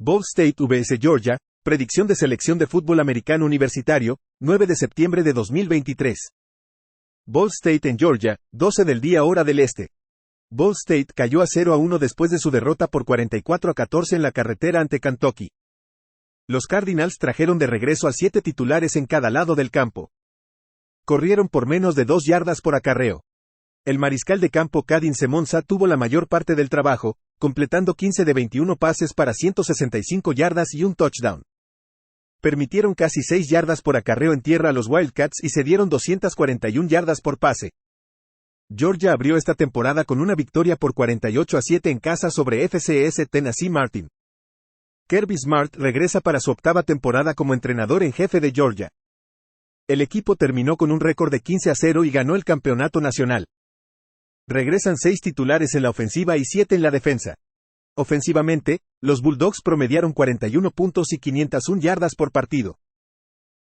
Ball State vs Georgia, predicción de selección de fútbol americano universitario, 9 de septiembre de 2023. Ball State en Georgia, 12 del día hora del este. Ball State cayó a 0-1 después de su derrota por 44-14 en la carretera ante Kentucky. Los Cardinals trajeron de regreso a 7 titulares en cada lado del campo. Corrieron por menos de 2 yardas por acarreo. El mariscal de campo Kadin Semonza tuvo la mayor parte del trabajo, completando 15 de 21 pases para 165 yardas y un touchdown. Permitieron casi 6 yardas por acarreo en tierra a los Wildcats y cedieron 241 yardas por pase. Georgia abrió esta temporada con una victoria por 48-7 en casa sobre FCS Tennessee Martin. Kirby Smart regresa para su 8ª temporada como entrenador en jefe de Georgia. El equipo terminó con un récord de 15-0 y ganó el campeonato nacional. Regresan 6 titulares en la ofensiva y 7 en la defensa. Ofensivamente, los Bulldogs promediaron 41 puntos y 501 yardas por partido.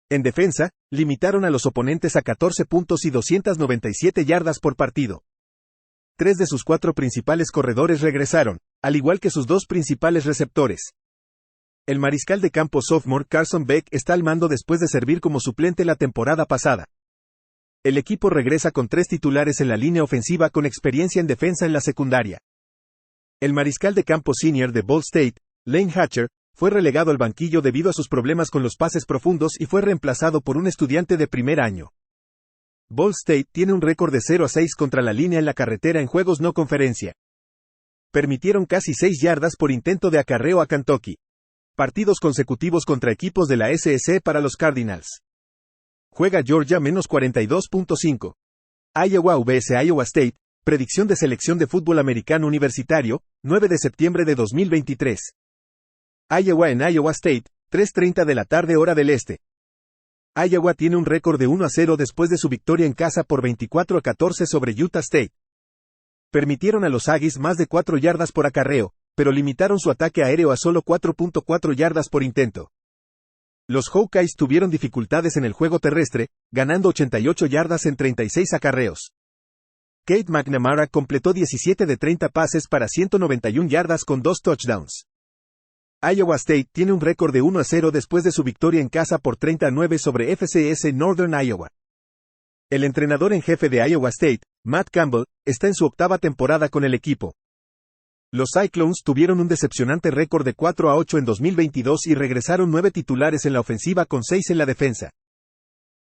En defensa, limitaron a los oponentes a 14 puntos y 297 yardas por partido. 3 de sus 4 principales corredores regresaron, al igual que sus 2 principales receptores. El mariscal de campo sophomore Carson Beck está al mando después de servir como suplente la temporada pasada. El equipo regresa con 3 titulares en la línea ofensiva con experiencia en defensa en la secundaria. El mariscal de campo senior de Ball State, Lane Hatcher, fue relegado al banquillo debido a sus problemas con los pases profundos y fue reemplazado por un estudiante de primer año. Ball State tiene un récord de 0-6 contra la línea en la carretera en juegos no conferencia. Permitieron casi 6 yardas por intento de acarreo a Kentucky. Partidos consecutivos contra equipos de la SEC para los Cardinals. Juega Georgia menos 42.5. Iowa vs Iowa State, predicción de selección de fútbol americano universitario, 9 de septiembre de 2023. Iowa en Iowa State, 3:30 de la tarde hora del este. Iowa tiene un récord de 1-0 después de su victoria en casa por 24-14 sobre Utah State. Permitieron a los Aggies más de 4 yardas por acarreo, pero limitaron su ataque aéreo a solo 4.4 yardas por intento. Los Hawkeyes tuvieron dificultades en el juego terrestre, ganando 88 yardas en 36 acarreos. Cade McNamara completó 17 de 30 pases para 191 yardas con 2 touchdowns. Iowa State tiene un récord de 1-0 después de su victoria en casa por 30-9 sobre FCS Northern Iowa. El entrenador en jefe de Iowa State, Matt Campbell, está en su 8ª temporada con el equipo. Los Cyclones tuvieron un decepcionante récord de 4-8 en 2022 y regresaron 9 titulares en la ofensiva con 6 en la defensa.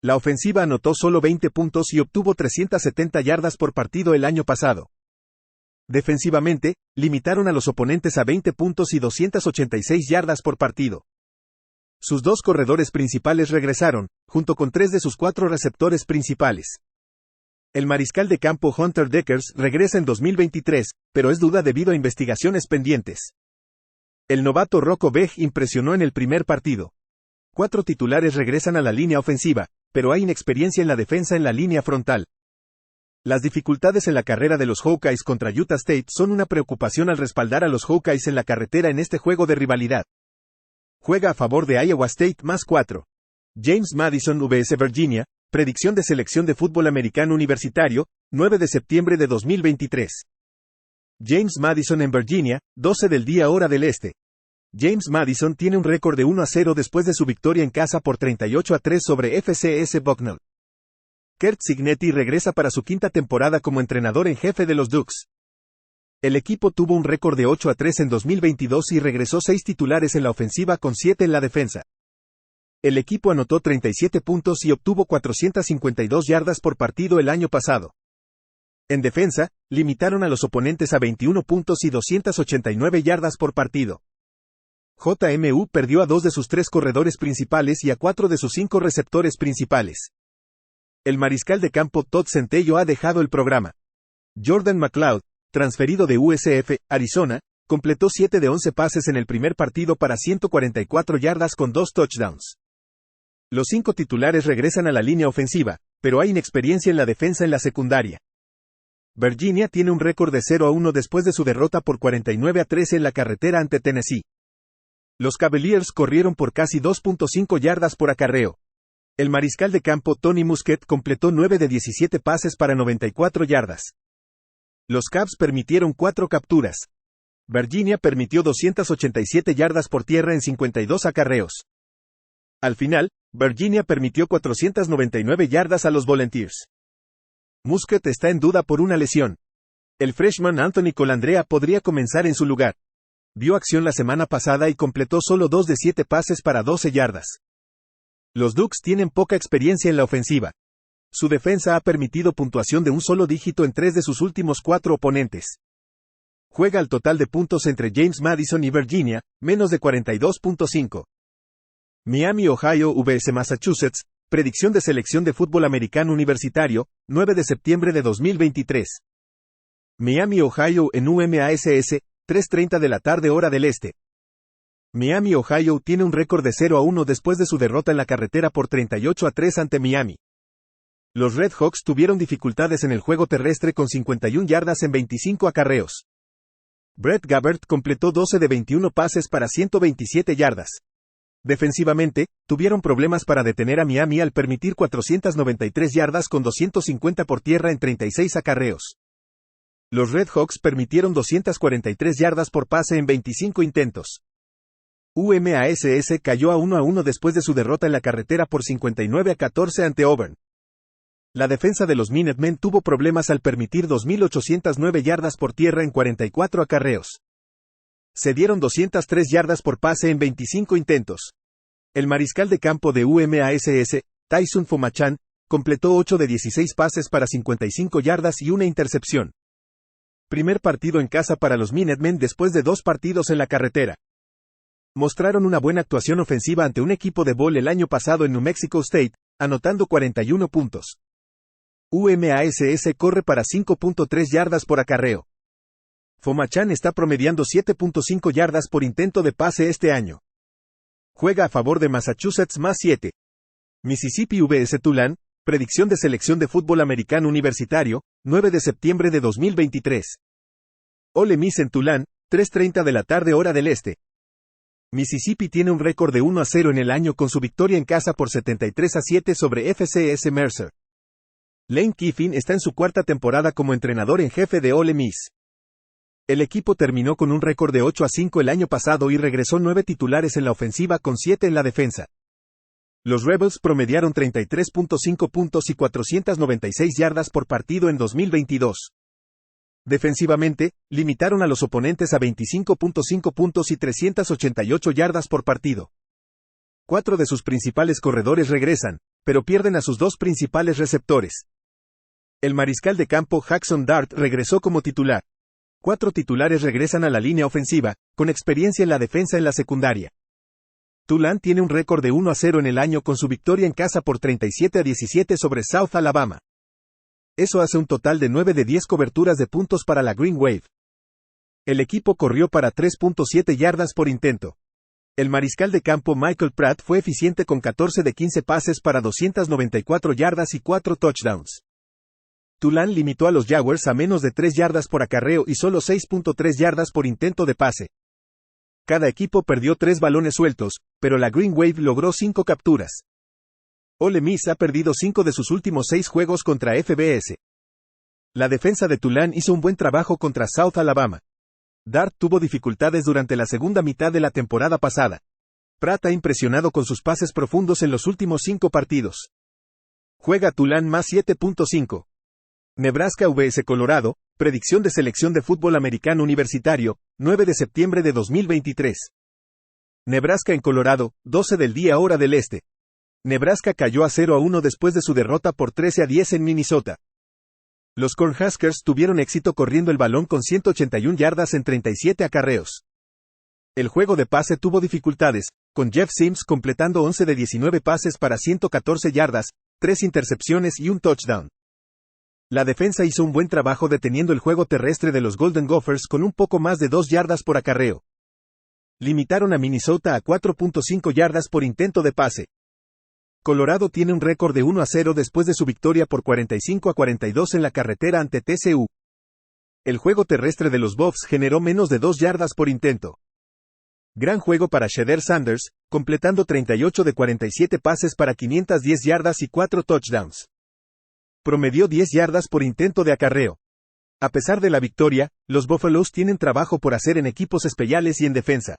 La ofensiva anotó solo 20 puntos y obtuvo 370 yardas por partido el año pasado. Defensivamente, limitaron a los oponentes a 20 puntos y 286 yardas por partido. Sus 2 corredores principales regresaron, junto con 3 de sus 4 receptores principales. El mariscal de campo Hunter Deckers regresa en 2023, pero es duda debido a investigaciones pendientes. El novato Rocco Begg impresionó en el primer partido. 4 titulares regresan a la línea ofensiva, pero hay inexperiencia en la defensa en la línea frontal. Las dificultades en la carrera de los Hawkeyes contra Utah State son una preocupación al respaldar a los Hawkeyes en la carretera en este juego de rivalidad. Juega a favor de Iowa State más 4. James Madison vs Virginia, predicción de selección de fútbol americano universitario, 9 de septiembre de 2023. James Madison en Virginia, 12 del día hora del este. James Madison tiene un récord de 1-0 después de su victoria en casa por 38-3 sobre FCS Bucknell. Curt Cignetti regresa para su 5ª temporada como entrenador en jefe de los Ducks. El equipo tuvo un récord de 8-3 en 2022 y regresó 6 titulares en la ofensiva con 7 en la defensa. El equipo anotó 37 puntos y obtuvo 452 yardas por partido el año pasado. En defensa, limitaron a los oponentes a 21 puntos y 289 yardas por partido. JMU perdió a 2 de sus 3 corredores principales y a 4 de sus 5 receptores principales. El mariscal de campo Todd Centello ha dejado el programa. Jordan McLeod, transferido de USF, Arizona, completó 7 de 11 pases en el primer partido para 144 yardas con 2 touchdowns. Los 5 titulares regresan a la línea ofensiva, pero hay inexperiencia en la defensa en la secundaria. Virginia tiene un récord de 0-1 después de su derrota por 49-13 en la carretera ante Tennessee. Los Cavaliers corrieron por casi 2.5 yardas por acarreo. El mariscal de campo Tony Muskett completó 9 de 17 pases para 94 yardas. Los Cavs permitieron 4 capturas. Virginia permitió 287 yardas por tierra en 52 acarreos. Al final, Virginia permitió 499 yardas a los Volunteers. Muskett está en duda por una lesión. El freshman Anthony Colandrea podría comenzar en su lugar. Vio acción la semana pasada y completó solo 2 de 7 pases para 12 yardas. Los Ducks tienen poca experiencia en la ofensiva. Su defensa ha permitido puntuación de un solo dígito en 3 de sus últimos 4 oponentes. Juega al total de puntos entre James Madison y Virginia, menos de 42.5. Miami, Ohio vs Massachusetts, predicción de selección de fútbol americano universitario, 9 de septiembre de 2023. Miami, Ohio en UMASS, 3:30 de la tarde hora del este. Miami, Ohio tiene un récord de 0-1 después de su derrota en la carretera por 38-3 ante Miami. Los Red Hawks tuvieron dificultades en el juego terrestre con 51 yardas en 25 acarreos. Brett Gabbert completó 12 de 21 pases para 127 yardas. Defensivamente, tuvieron problemas para detener a Miami al permitir 493 yardas con 250 por tierra en 36 acarreos. Los Red Hawks permitieron 243 yardas por pase en 25 intentos. UMASS cayó a 1-1 después de su derrota en la carretera por 59-14 ante Auburn. La defensa de los Minutemen tuvo problemas al permitir 2.809 yardas por tierra en 44 acarreos. Se dieron 203 yardas por pase en 25 intentos. El mariscal de campo de UMASS, Tyson Fomachan, completó 8 de 16 pases para 55 yardas y una intercepción. Primer partido en casa para los Minutemen después de 2 partidos en la carretera. Mostraron una buena actuación ofensiva ante un equipo de bowl el año pasado en New Mexico State, anotando 41 puntos. UMASS corre para 5.3 yardas por acarreo. Fomachan está promediando 7.5 yardas por intento de pase este año. Juega a favor de Massachusetts más 7. Mississippi vs Tulane, predicción de selección de fútbol americano universitario, 9 de septiembre de 2023. Ole Miss en Tulane, 3:30 de la tarde hora del este. Mississippi tiene un récord de 1-0 en el año con su victoria en casa por 73-7 sobre FCS Mercer. Lane Kiffin está en su 4ª temporada como entrenador en jefe de Ole Miss. El equipo terminó con un récord de 8-5 el año pasado y regresó 9 titulares en la ofensiva con 7 en la defensa. Los Rebels promediaron 33.5 puntos y 496 yardas por partido en 2022. Defensivamente, limitaron a los oponentes a 25.5 puntos y 388 yardas por partido. 4 de sus principales corredores regresan, pero pierden a sus 2 principales receptores. El mariscal de campo Jackson Dart regresó como titular. 4 titulares regresan a la línea ofensiva, con experiencia en la defensa en la secundaria. Tulane tiene un récord de 1-0 en el año con su victoria en casa por 37-17 sobre South Alabama. Eso hace un total de 9 de 10 coberturas de puntos para la Green Wave. El equipo corrió para 3.7 yardas por intento. El mariscal de campo Michael Pratt fue eficiente con 14 de 15 pases para 294 yardas y 4 touchdowns. Tulane limitó a los Jaguars a menos de 3 yardas por acarreo y solo 6.3 yardas por intento de pase. Cada equipo perdió 3 balones sueltos, pero la Green Wave logró 5 capturas. Ole Miss ha perdido 5 de sus últimos 6 juegos contra FBS. La defensa de Tulane hizo un buen trabajo contra South Alabama. Dart tuvo dificultades durante la segunda mitad de la temporada pasada. Pratt ha impresionado con sus pases profundos en los últimos 5 partidos. Juega Tulane más 7.5. Nebraska vs Colorado, predicción de selección de fútbol americano universitario, 9 de septiembre de 2023. Nebraska en Colorado, 12 del día hora del este. Nebraska cayó a 0-1 después de su derrota por 13-10 en Minnesota. Los Cornhuskers tuvieron éxito corriendo el balón con 181 yardas en 37 acarreos. El juego de pase tuvo dificultades, con Jeff Sims completando 11 de 19 pases para 114 yardas, 3 intercepciones y un touchdown. La defensa hizo un buen trabajo deteniendo el juego terrestre de los Golden Gophers con un poco más de 2 yardas por acarreo. Limitaron a Minnesota a 4.5 yardas por intento de pase. Colorado tiene un récord de 1-0 después de su victoria por 45-42 en la carretera ante TCU. El juego terrestre de los Buffs generó menos de 2 yardas por intento. Gran juego para Shedeur Sanders, completando 38 de 47 pases para 510 yardas y 4 touchdowns. Promedió 10 yardas por intento de acarreo. A pesar de la victoria, los Buffaloes tienen trabajo por hacer en equipos especiales y en defensa.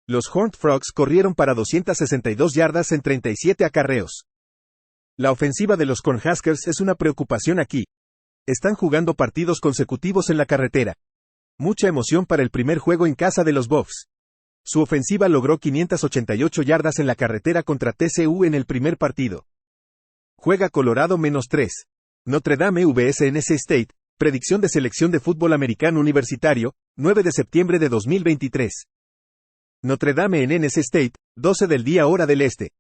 Los Horned Frogs corrieron para 262 yardas en 37 acarreos. La ofensiva de los Cornhuskers es una preocupación aquí. Están jugando partidos consecutivos en la carretera. Mucha emoción para el primer juego en casa de los Buffs. Su ofensiva logró 588 yardas en la carretera contra TCU en el primer partido. Juega Colorado -3. Notre Dame vs NC State, predicción de selección de fútbol americano universitario, 9 de septiembre de 2023. Notre Dame en NC State, 12 del día hora del este.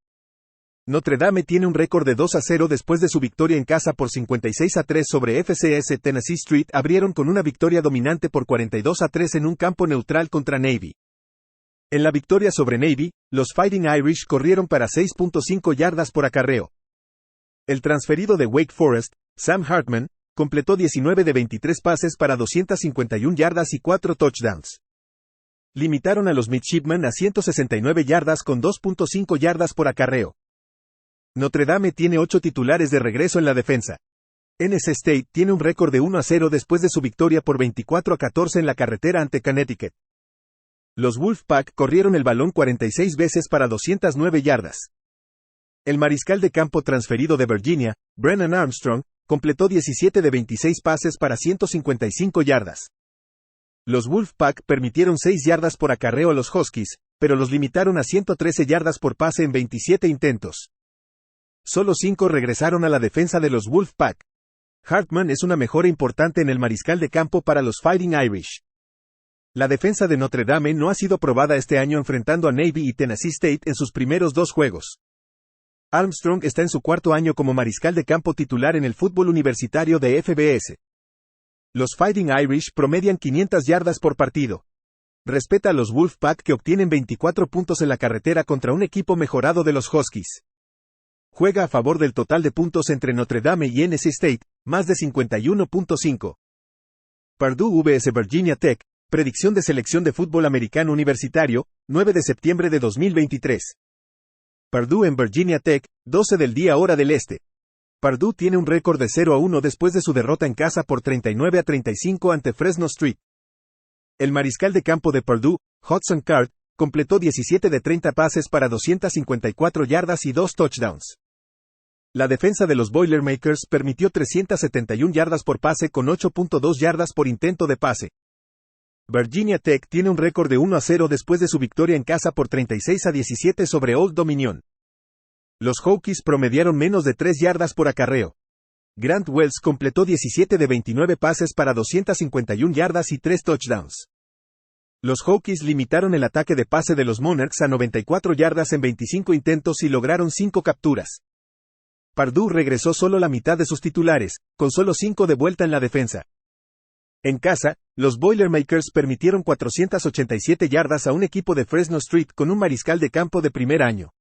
Notre Dame tiene un récord de 2-0 después de su victoria en casa por 56-3 sobre FCS Tennessee Street. Abrieron con una victoria dominante por 42-3 en un campo neutral contra Navy. En la victoria sobre Navy, los Fighting Irish corrieron para 6.5 yardas por acarreo. El transferido de Wake Forest, Sam Hartman, completó 19 de 23 pases para 251 yardas y 4 touchdowns. Limitaron a los Midshipmen a 169 yardas con 2.5 yardas por acarreo. Notre Dame tiene 8 titulares de regreso en la defensa. NC State tiene un récord de 1-0 después de su victoria por 24-14 en la carretera ante Connecticut. Los Wolfpack corrieron el balón 46 veces para 209 yardas. El mariscal de campo transferido de Virginia, Brennan Armstrong, completó 17 de 26 pases para 155 yardas. Los Wolfpack permitieron 6 yardas por acarreo a los Huskies, pero los limitaron a 113 yardas por pase en 27 intentos. Solo 5 regresaron a la defensa de los Wolfpack. Hartman es una mejora importante en el mariscal de campo para los Fighting Irish. La defensa de Notre Dame no ha sido probada este año enfrentando a Navy y Tennessee State en sus primeros 2 juegos. Armstrong está en su 4º año como mariscal de campo titular en el fútbol universitario de FBS. Los Fighting Irish promedian 500 yardas por partido. Respeta a los Wolfpack que obtienen 24 puntos en la carretera contra un equipo mejorado de los Huskies. Juega a favor del total de puntos entre Notre Dame y NC State, más de 51.5. Purdue vs Virginia Tech, predicción de selección de fútbol americano universitario, 9 de septiembre de 2023. Purdue en Virginia Tech, 12 del día hora del este. Purdue tiene un récord de 0-1 después de su derrota en casa por 39-35 ante Fresno State. El mariscal de campo de Purdue, Hudson Card, completó 17 de 30 pases para 254 yardas y 2 touchdowns. La defensa de los Boilermakers permitió 371 yardas por pase con 8.2 yardas por intento de pase. Virginia Tech tiene un récord de 1-0 después de su victoria en casa por 36-17 sobre Old Dominion. Los Hokies promediaron menos de 3 yardas por acarreo. Grant Wells completó 17 de 29 pases para 251 yardas y 3 touchdowns. Los Hokies limitaron el ataque de pase de los Monarchs a 94 yardas en 25 intentos y lograron 5 capturas. Purdue regresó solo la mitad de sus titulares, con solo 5 de vuelta en la defensa. En casa, los Boilermakers permitieron 487 yardas a un equipo de Fresno State con un mariscal de campo de primer año.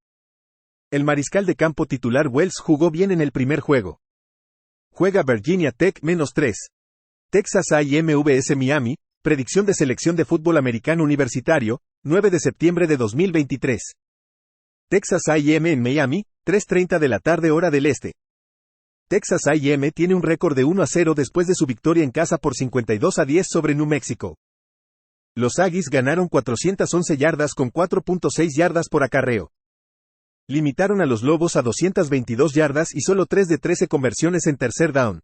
El mariscal de campo titular Wells jugó bien en el primer juego. Juega Virginia Tech -3. Texas A&M vs Miami, predicción de selección de fútbol americano universitario, 9 de septiembre de 2023. Texas A&M en Miami, 3:30 de la tarde hora del este. Texas A&M tiene un récord de 1-0 después de su victoria en casa por 52-10 sobre New Mexico. Los Aggies ganaron 411 yardas con 4.6 yardas por acarreo. Limitaron a los Lobos a 222 yardas y solo 3 de 13 conversiones en tercer down.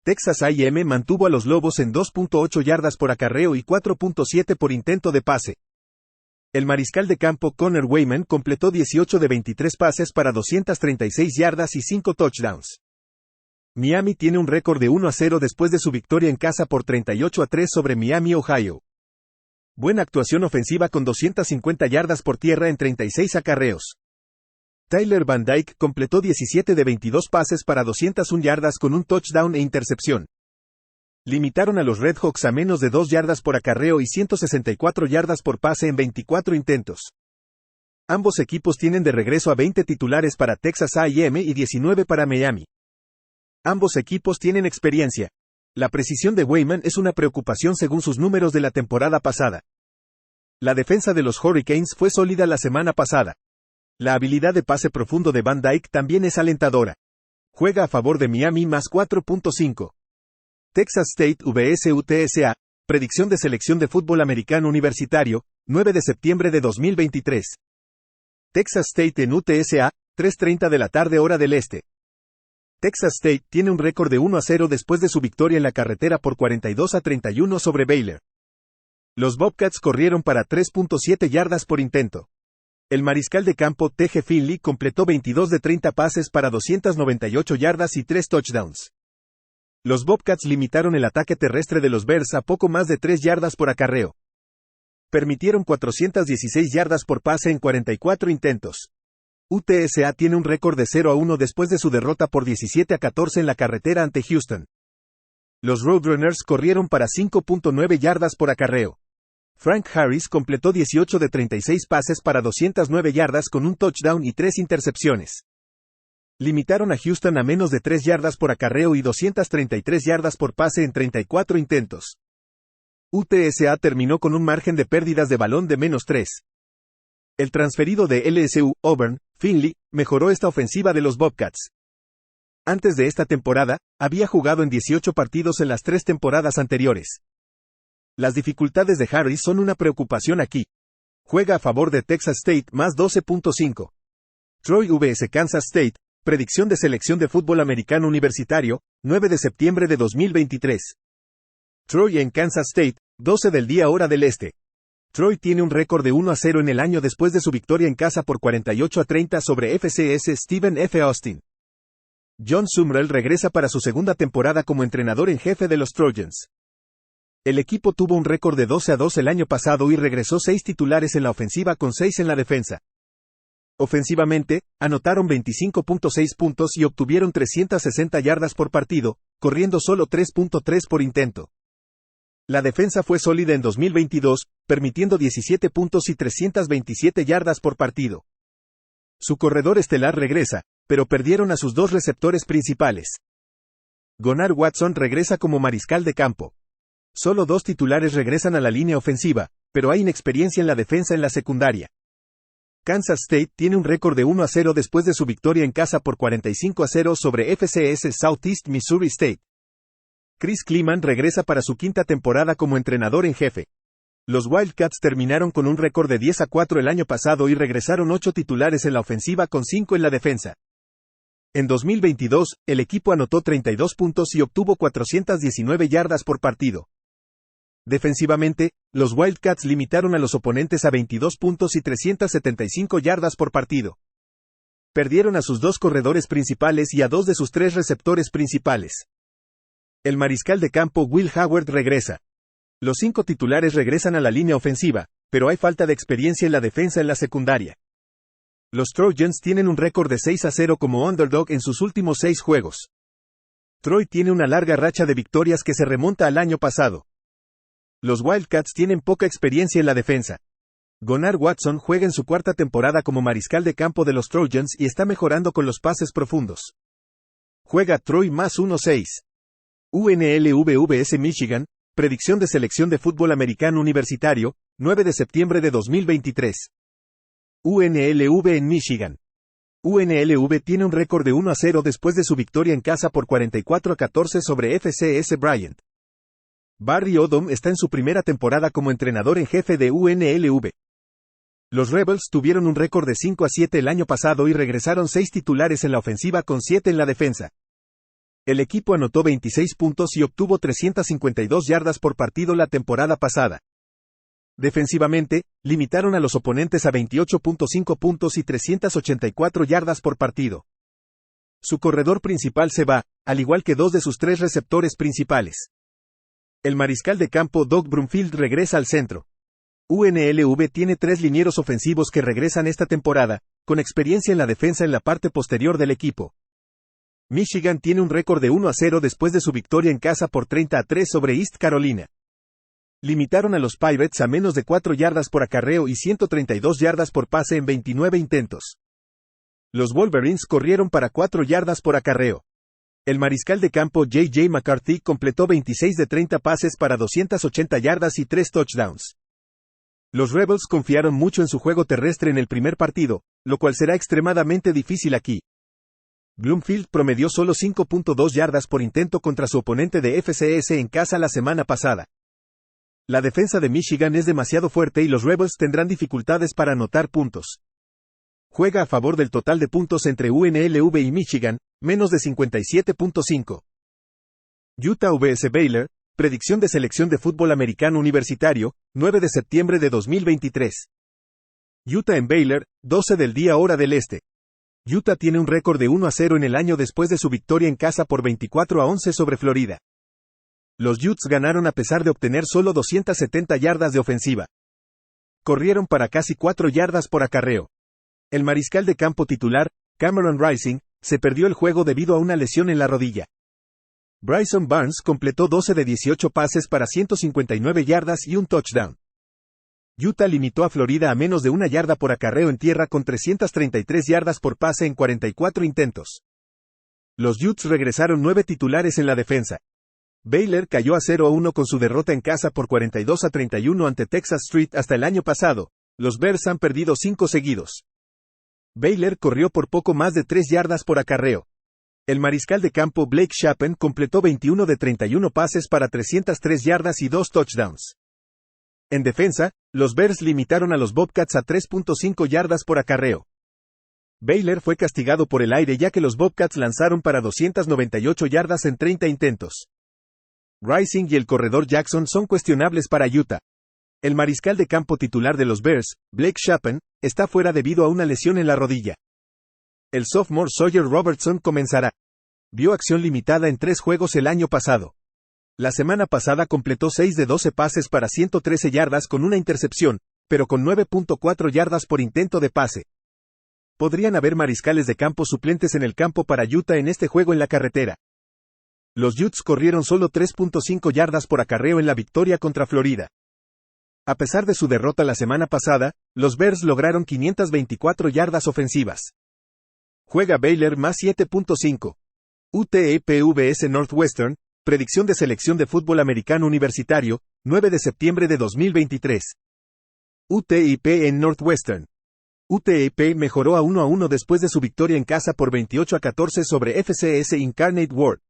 Texas A&M mantuvo a los Lobos en 2.8 yardas por acarreo y 4.7 por intento de pase. El mariscal de campo Connor Wayman completó 18 de 23 pases para 236 yardas y 5 touchdowns. Miami tiene un récord de 1-0 después de su victoria en casa por 38-3 sobre Miami, Ohio. Buena actuación ofensiva con 250 yardas por tierra en 36 acarreos. Tyler Van Dyke completó 17 de 22 pases para 201 yardas con un touchdown e intercepción. Limitaron a los Redhawks a menos de 2 yardas por acarreo y 164 yardas por pase en 24 intentos. Ambos equipos tienen de regreso a 20 titulares para Texas A&M y 19 para Miami. Ambos equipos tienen experiencia. La precisión de Wayman es una preocupación según sus números de la temporada pasada. La defensa de los Hurricanes fue sólida la semana pasada. La habilidad de pase profundo de Van Dyke también es alentadora. Juega a favor de Miami +4.5. Texas State vs UTSA, predicción de selección de fútbol americano universitario, 9 de septiembre de 2023. Texas State en UTSA, 3:30 de la tarde hora del este. Texas State tiene un récord de 1-0 después de su victoria en la carretera por 42-31 sobre Baylor. Los Bobcats corrieron para 3.7 yardas por intento. El mariscal de campo T.J. Finley completó 22 de 30 pases para 298 yardas y 3 touchdowns. Los Bobcats limitaron el ataque terrestre de los Bears a poco más de 3 yardas por acarreo. Permitieron 416 yardas por pase en 44 intentos. UTSA tiene un récord de 0-1 después de su derrota por 17-14 en la carretera ante Houston. Los Roadrunners corrieron para 5.9 yardas por acarreo. Frank Harris completó 18 de 36 pases para 209 yardas con un touchdown y 3 intercepciones. Limitaron a Houston a menos de 3 yardas por acarreo y 233 yardas por pase en 34 intentos. UTSA terminó con un margen de pérdidas de balón de -3. El transferido de LSU, Auburn, Finley, mejoró esta ofensiva de los Bobcats. Antes de esta temporada, había jugado en 18 partidos en las 3 temporadas anteriores. Las dificultades de Harris son una preocupación aquí. Juega a favor de Texas State más 12.5. Troy vs Kansas State, predicción de selección de fútbol americano universitario, 9 de septiembre de 2023. Troy en Kansas State, 12 del día hora del este. Troy tiene un récord de 1-0 en el año después de su victoria en casa por 48-30 sobre FCS Stephen F. Austin. John Sumrall regresa para su segunda temporada como entrenador en jefe de los Trojans. El equipo tuvo un récord de 12-2 el año pasado y regresó 6 titulares en la ofensiva con 6 en la defensa. Ofensivamente, anotaron 25.6 puntos y obtuvieron 360 yardas por partido, corriendo solo 3.3 por intento. La defensa fue sólida en 2022, permitiendo 17 puntos y 327 yardas por partido. Su corredor estelar regresa, pero perdieron a sus 2 receptores principales. Gonnar Watson regresa como mariscal de campo. Solo 2 titulares regresan a la línea ofensiva, pero hay inexperiencia en la defensa en la secundaria. Kansas State tiene un récord de 1-0 después de su victoria en casa por 45-0 sobre FCS Southeast Missouri State. Chris Klieman regresa para su 5ª temporada como entrenador en jefe. Los Wildcats terminaron con un récord de 10-4 el año pasado y regresaron 8 titulares en la ofensiva con 5 en la defensa. En 2022, el equipo anotó 32 puntos y obtuvo 419 yardas por partido. Defensivamente, los Wildcats limitaron a los oponentes a 22 puntos y 375 yardas por partido. Perdieron a sus 2 corredores principales y a 2 de sus 3 receptores principales. El mariscal de campo Will Howard regresa. Los 5 titulares regresan a la línea ofensiva, pero hay falta de experiencia en la defensa en la secundaria. Los Trojans tienen un récord de 6-0 como underdog en sus últimos 6 juegos. Troy tiene una larga racha de victorias que se remonta al año pasado. Los Wildcats tienen poca experiencia en la defensa. Gonnar Watson juega en su 4ª temporada como mariscal de campo de los Trojans y está mejorando con los pases profundos. Juega Troy más 1-6. UNLV vs Michigan, predicción de selección de fútbol americano universitario, 9 de septiembre de 2023. UNLV en Michigan. UNLV tiene un récord de 1-0 después de su victoria en casa por 44-14 sobre FCS Bryant. Barry Odom está en su primera temporada como entrenador en jefe de UNLV. Los Rebels tuvieron un récord de 5-7 el año pasado y regresaron 6 titulares en la ofensiva con 7 en la defensa. El equipo anotó 26 puntos y obtuvo 352 yardas por partido la temporada pasada. Defensivamente, limitaron a los oponentes a 28.5 puntos y 384 yardas por partido. Su corredor principal se va, al igual que 2 de sus 3 receptores principales. El mariscal de campo Doug Brumfield regresa al centro. UNLV tiene 3 linieros ofensivos que regresan esta temporada, con experiencia en la defensa en la parte posterior del equipo. Michigan tiene un récord de 1-0 después de su victoria en casa por 30-3 sobre East Carolina. Limitaron a los Pirates a menos de 4 yardas por acarreo y 132 yardas por pase en 29 intentos. Los Wolverines corrieron para 4 yardas por acarreo. El mariscal de campo J.J. McCarthy completó 26 de 30 pases para 280 yardas y 3 touchdowns. Los Rebels confiaron mucho en su juego terrestre en el primer partido, lo cual será extremadamente difícil aquí. Bloomfield promedió solo 5.2 yardas por intento contra su oponente de FCS en casa la semana pasada. La defensa de Michigan es demasiado fuerte y los Rebels tendrán dificultades para anotar puntos. Juega a favor del total de puntos entre UNLV y Michigan, menos de 57.5. Utah vs Baylor, predicción de selección de fútbol americano universitario, 9 de septiembre de 2023. Utah en Baylor, 12 del día hora del este. Utah tiene un récord de 1-0 en el año después de su victoria en casa por 24-11 sobre Florida. Los Utes ganaron a pesar de obtener solo 270 yardas de ofensiva. Corrieron para casi 4 yardas por acarreo. El mariscal de campo titular, Cameron Rising, se perdió el juego debido a una lesión en la rodilla. Bryson Barnes completó 12 de 18 pases para 159 yardas y un touchdown. Utah limitó a Florida a menos de 1 yarda por acarreo en tierra con 333 yardas por pase en 44 intentos. Los Utes regresaron 9 titulares en la defensa. Baylor cayó a 0-1 con su derrota en casa por 42-31 ante Texas Street hasta el año pasado. Los Bears han perdido 5 seguidos. Baylor corrió por poco más de 3 yardas por acarreo. El mariscal de campo Blake Shapen completó 21 de 31 pases para 303 yardas y 2 touchdowns. En defensa, los Bears limitaron a los Bobcats a 3.5 yardas por acarreo. Baylor fue castigado por el aire ya que los Bobcats lanzaron para 298 yardas en 30 intentos. Rising y el corredor Jackson son cuestionables para Utah. El mariscal de campo titular de los Bears, Blake Shapen, está fuera debido a una lesión en la rodilla. El sophomore Sawyer Robertson comenzará. Vio acción limitada en 3 juegos el año pasado. La semana pasada completó 6 de 12 pases para 113 yardas con una intercepción, pero con 9.4 yardas por intento de pase. Podrían haber mariscales de campo suplentes en el campo para Utah en este juego en la carretera. Los Utes corrieron solo 3.5 yardas por acarreo en la victoria contra Florida. A pesar de su derrota la semana pasada, los Bears lograron 524 yardas ofensivas. Juega Baylor más 7.5. UTEP vs Northwestern, predicción de selección de fútbol americano universitario, 9 de septiembre de 2023. UTEP en Northwestern. UTEP mejoró a 1-1 después de su victoria en casa por 28-14 sobre FCS Incarnate Word.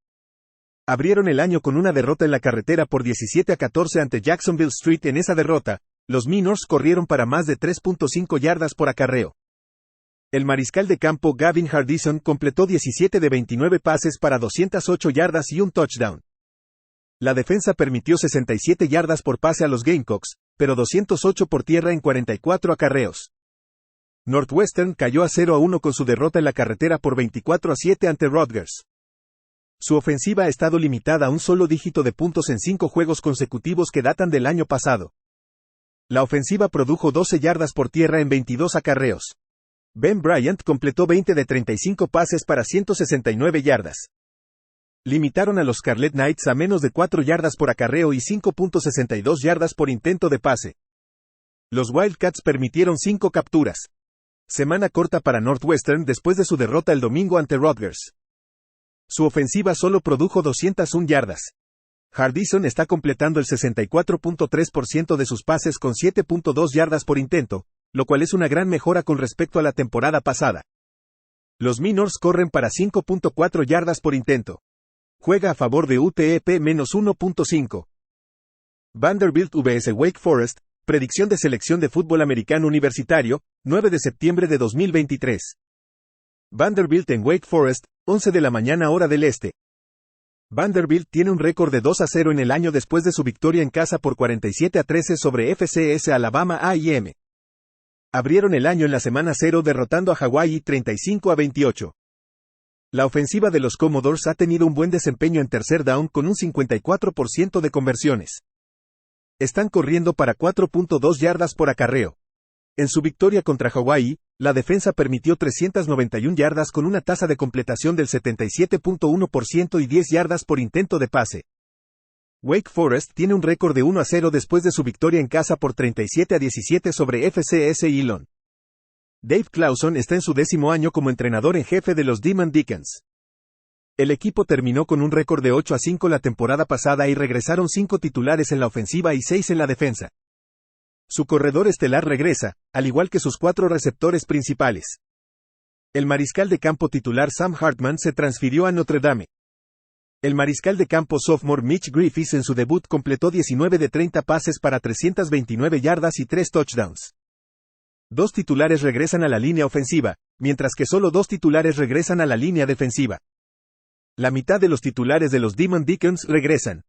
Abrieron el año con una derrota en la carretera por 17-14 ante Jacksonville Street. En esa derrota, los Minors corrieron para más de 3.5 yardas por acarreo. El mariscal de campo Gavin Hardison completó 17 de 29 pases para 208 yardas y un touchdown. La defensa permitió 67 yardas por pase a los Gamecocks, pero 208 por tierra en 44 acarreos. Northwestern cayó a 0-1 con su derrota en la carretera por 24-7 ante Rutgers. Su ofensiva ha estado limitada a un solo dígito de puntos en 5 juegos consecutivos que datan del año pasado. La ofensiva produjo 12 yardas por tierra en 22 acarreos. Ben Bryant completó 20 de 35 pases para 169 yardas. Limitaron a los Scarlet Knights a menos de 4 yardas por acarreo y 5.62 yardas por intento de pase. Los Wildcats permitieron 5 capturas. Semana corta para Northwestern después de su derrota el domingo ante Rutgers. Su ofensiva solo produjo 201 yardas. Hardison está completando el 64.3% de sus pases con 7.2 yardas por intento, lo cual es una gran mejora con respecto a la temporada pasada. Los Minors corren para 5.4 yardas por intento. Juega a favor de UTEP menos 1.5. Vanderbilt vs Wake Forest, predicción de selección de fútbol americano universitario, 9 de septiembre de 2023. Vanderbilt en Wake Forest, 11 de la mañana hora del este. Vanderbilt tiene un récord de 2-0 en el año después de su victoria en casa por 47-13 sobre FCS Alabama A&M. Abrieron el año en la semana 0 derrotando a Hawaii 35-28. La ofensiva de los Commodores ha tenido un buen desempeño en tercer down con un 54% de conversiones. Están corriendo para 4.2 yardas por acarreo. En su victoria contra Hawaii, la defensa permitió 391 yardas con una tasa de completación del 77.1% y 10 yardas por intento de pase. Wake Forest tiene un récord de 1-0 después de su victoria en casa por 37-17 sobre FCS Elon. Dave Clawson está en su 10º año como entrenador en jefe de los Demon Deacons. El equipo terminó con un récord de 8-5 la temporada pasada y regresaron 5 titulares en la ofensiva y 6 en la defensa. Su corredor estelar regresa, al igual que sus 4 receptores principales. El mariscal de campo titular Sam Hartman se transfirió a Notre Dame. El mariscal de campo sophomore Mitch Griffiths en su debut completó 19 de 30 pases para 329 yardas y 3 touchdowns. 2 titulares regresan a la línea ofensiva, mientras que solo 2 titulares regresan a la línea defensiva. La mitad de los titulares de los Demon Deacons regresan.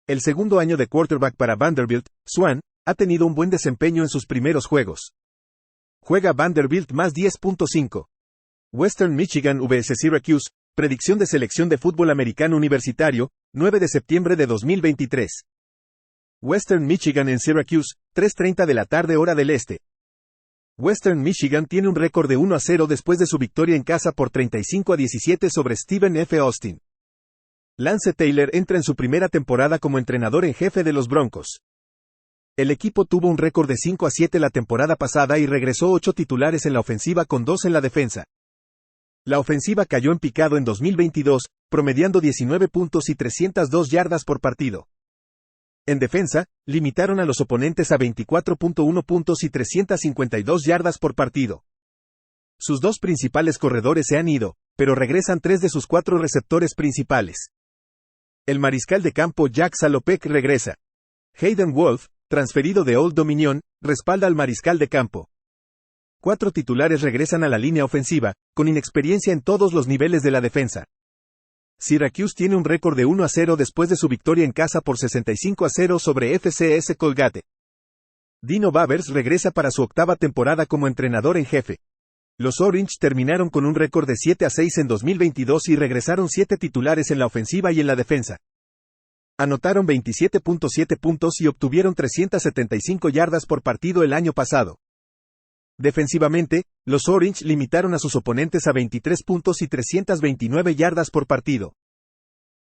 El segundo año de quarterback para Vanderbilt, Swann, ha tenido un buen desempeño en sus primeros juegos. Juega Vanderbilt más 10.5. Western Michigan vs Syracuse, predicción de selección de fútbol americano universitario, 9 de septiembre de 2023. Western Michigan en Syracuse, 3:30 de la tarde hora del este. Western Michigan tiene un récord de 1-0 después de su victoria en casa por 35-17 sobre Stephen F. Austin. Lance Taylor entra en su primera temporada como entrenador en jefe de los Broncos. El equipo tuvo un récord de 5-7 la temporada pasada y regresó 8 titulares en la ofensiva con 2 en la defensa. La ofensiva cayó en picado en 2022, promediando 19 puntos y 302 yardas por partido. En defensa, limitaron a los oponentes a 24.1 puntos y 352 yardas por partido. Sus 2 principales corredores se han ido, pero regresan 3 de sus 4 receptores principales. El mariscal de campo Jack Salopek regresa. Hayden Wolf, transferido de Old Dominion, respalda al mariscal de campo. 4 titulares regresan a la línea ofensiva, con inexperiencia en todos los niveles de la defensa. Syracuse tiene un récord de 1-0 después de su victoria en casa por 65-0 sobre FCS Colgate. Dino Babers regresa para su 8ª temporada como entrenador en jefe. Los Orange terminaron con un récord de 7-6 en 2022 y regresaron 7 titulares en la ofensiva y en la defensa. Anotaron 27.7 puntos y obtuvieron 375 yardas por partido el año pasado. Defensivamente, los Orange limitaron a sus oponentes a 23 puntos y 329 yardas por partido.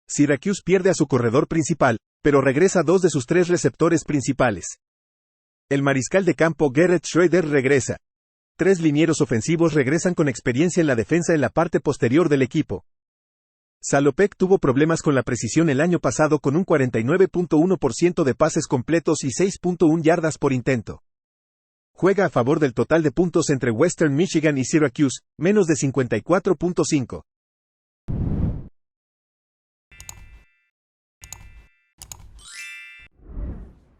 Syracuse pierde a su corredor principal, pero regresa 2 de sus 3 receptores principales. El mariscal de campo Garrett Schroeder regresa. 3 linieros ofensivos regresan con experiencia en la defensa en la parte posterior del equipo. Salopek tuvo problemas con la precisión el año pasado con un 49.1% de pases completos y 6.1 yardas por intento. Juega a favor del total de puntos entre Western Michigan y Syracuse, menos de 54.5.